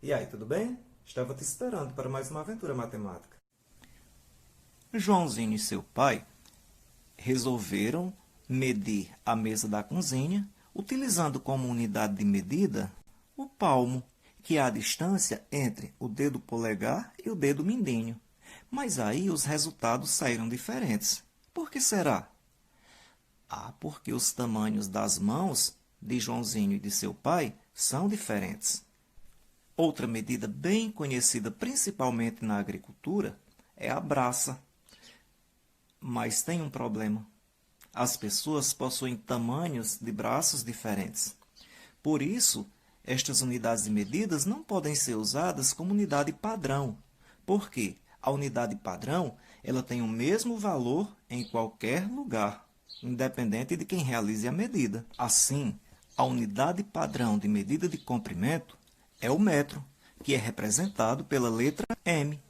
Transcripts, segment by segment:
E aí, tudo bem? Estava te esperando para mais uma aventura matemática. Joãozinho e seu pai resolveram medir a mesa da cozinha utilizando como unidade de medida o palmo, que é a distância entre o dedo polegar e o dedo mindinho. Mas aí os resultados saíram diferentes. Por que será? Porque os tamanhos das mãos de Joãozinho e de seu pai são diferentes. Outra medida bem conhecida principalmente na agricultura é a braça. Mas tem um problema. As pessoas possuem tamanhos de braços diferentes. Por isso, estas unidades de medidas não podem ser usadas como unidade padrão. Por quê? A unidade padrão ela tem o mesmo valor em qualquer lugar, independente de quem realize a medida. Assim, a unidade padrão de medida de comprimento é o metro, que é representado pela letra M.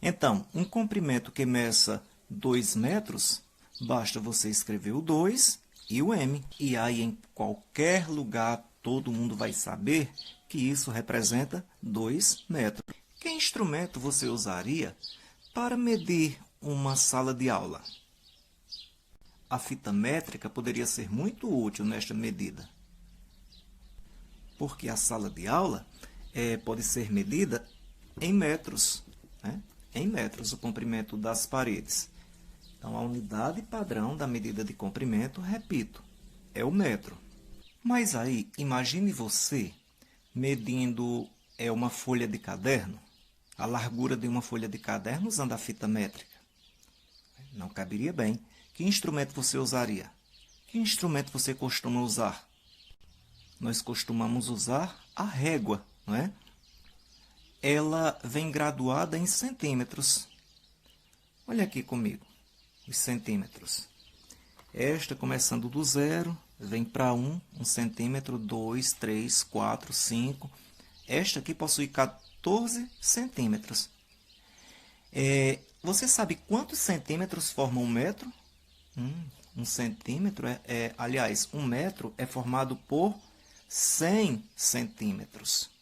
Então, um comprimento que meça 2 metros, basta você escrever o 2 e o M. E aí, em qualquer lugar, todo mundo vai saber que isso representa 2 metros. Que instrumento você usaria para medir uma sala de aula? A fita métrica poderia ser muito útil nesta medida, porque a sala de aula pode ser medida em metros, né? Em metros, o comprimento das paredes. Então, a unidade padrão da medida de comprimento, repito, é o metro. Mas aí, imagine você medindo uma folha de caderno, a largura de uma folha de caderno usando a fita métrica. Não caberia bem. Que instrumento você usaria? Que instrumento você costuma usar? Nós costumamos usar a régua, não é? Ela vem graduada em centímetros. Olha aqui comigo, os centímetros. Esta, começando do zero, vem para 1 centímetro, 2, 3, 4, 5. Esta aqui possui 14 centímetros. Você sabe quantos centímetros formam um metro? 1 centímetro aliás, 1 metro é formado por 100 centímetros.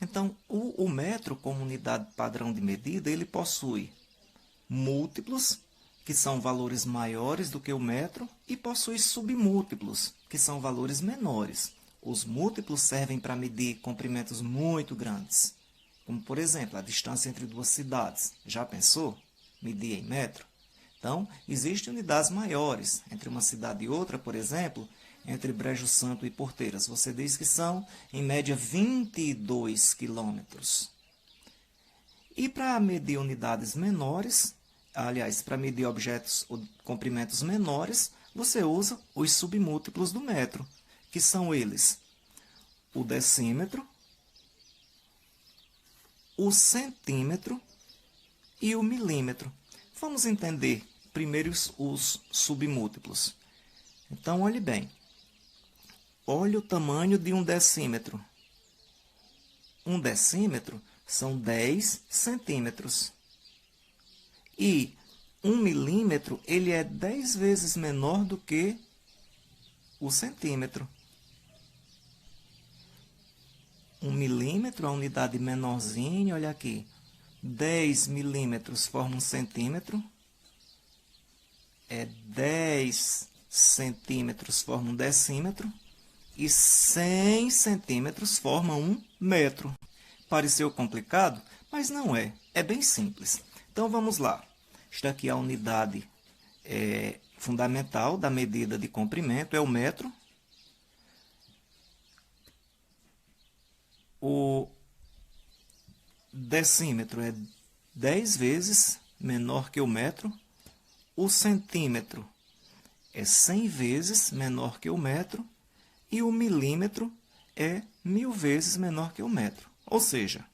Então, o metro, como unidade padrão de medida, ele possui múltiplos, que são valores maiores do que o metro, e possui submúltiplos, que são valores menores. Os múltiplos servem para medir comprimentos muito grandes, como, por exemplo, a distância entre duas cidades. Já pensou? Medir em metro? Então, existem unidades maiores. Entre uma cidade e outra, por exemplo, entre Brejo Santo e Porteiras, você diz que são, em média, 22 quilômetros. E para medir unidades menores, aliás, para medir objetos ou comprimentos menores, você usa os submúltiplos do metro, que são eles: o decímetro, o centímetro e o milímetro. Vamos entender primeiro os submúltiplos. Então, olhe bem. Olhe o tamanho de um decímetro. Um decímetro são 10 centímetros. E 1 milímetro ele é 10 vezes menor do que o centímetro. 1 milímetro, a unidade menorzinha, olha aqui. 10 milímetros forma 1 centímetro. 10 centímetros forma 1 decímetro. E 100 centímetros forma 1 metro. Pareceu complicado, mas não é. É bem simples. Então, vamos lá. Está aqui a unidade fundamental da medida de comprimento, é o metro. O decímetro é 10 vezes menor que o metro. O centímetro é 100 vezes menor que o metro. E o milímetro é 1000 vezes menor que o metro. Ou seja,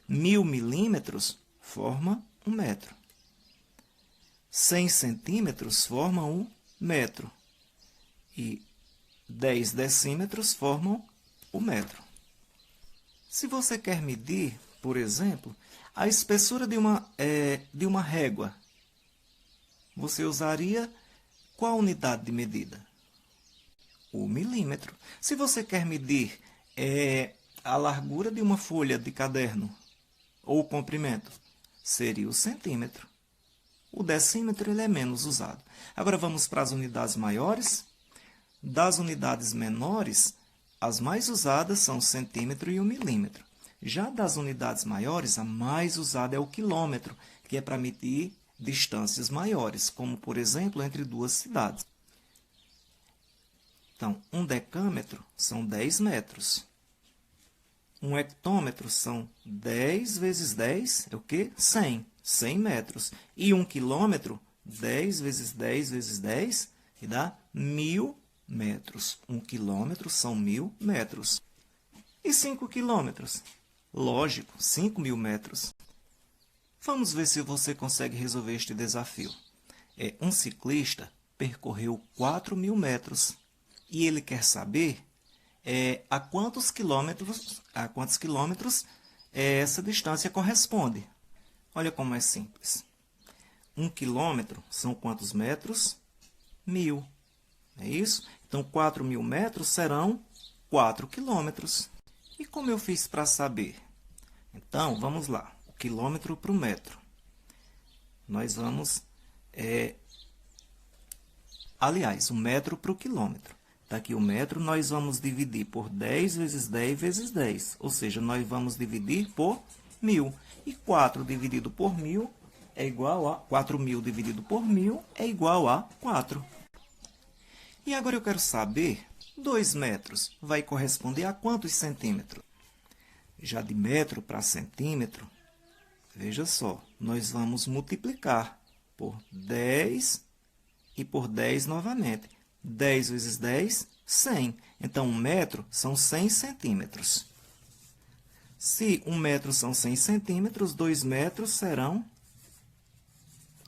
1000 milímetros forma 1 metro. 100 centímetros forma 1 metro. E 10 decímetros formam 1 metro. Se você quer medir, por exemplo, a espessura de uma régua, você usaria qual unidade de medida? O milímetro. Se você quer medir a largura de uma folha de caderno, ou o comprimento, seria o centímetro. O decímetro ele é menos usado. Agora vamos para as unidades maiores. Das unidades menores, as mais usadas são o centímetro e o milímetro. Já das unidades maiores, a mais usada é o quilômetro, que é para medir distâncias maiores, como, por exemplo, entre duas cidades. Então, um decâmetro são 10 metros. Um hectômetro são 10 vezes 10, é o quê? 100. 100 metros. E um quilômetro, 10 vezes 10 vezes 10, que dá 1.000 metros. Um quilômetro são 1.000 metros. E 5 quilômetros? Lógico, 5.000 metros. Vamos ver se você consegue resolver este desafio. Um ciclista percorreu 4.000 metros e ele quer saber a quantos quilômetros essa distância corresponde. Olha como é simples. 1 quilômetro são quantos metros? 1.000. É isso? Então, 4.000 metros serão 4 quilômetros. E como eu fiz para saber? Então, vamos lá. O quilômetro para o metro. Nós vamos... Aliás, o metro para o quilômetro. Está aqui o metro, nós vamos dividir por 10 vezes 10 vezes 10. Ou seja, nós vamos dividir por 1.000. E 4 dividido por 1.000 é igual a... 4.000 dividido por 1.000 é igual a 4. E agora eu quero saber, 2 metros vai corresponder a quantos centímetros? Já de metro para centímetro, veja só, nós vamos multiplicar por 10 e por 10 novamente. 10 vezes 10, 100. Então, 1 metro são 100 centímetros. Se 1 metro são 100 centímetros, 2 metros serão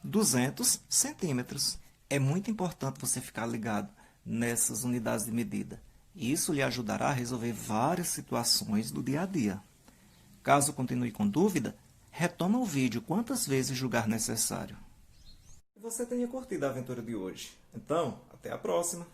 200 centímetros. É muito importante você ficar ligado nessas unidades de medida. Isso lhe ajudará a resolver várias situações do dia a dia. Caso continue com dúvida, retoma o vídeo quantas vezes julgar necessário. Você tenha curtido a aventura de hoje. Então, até a próxima!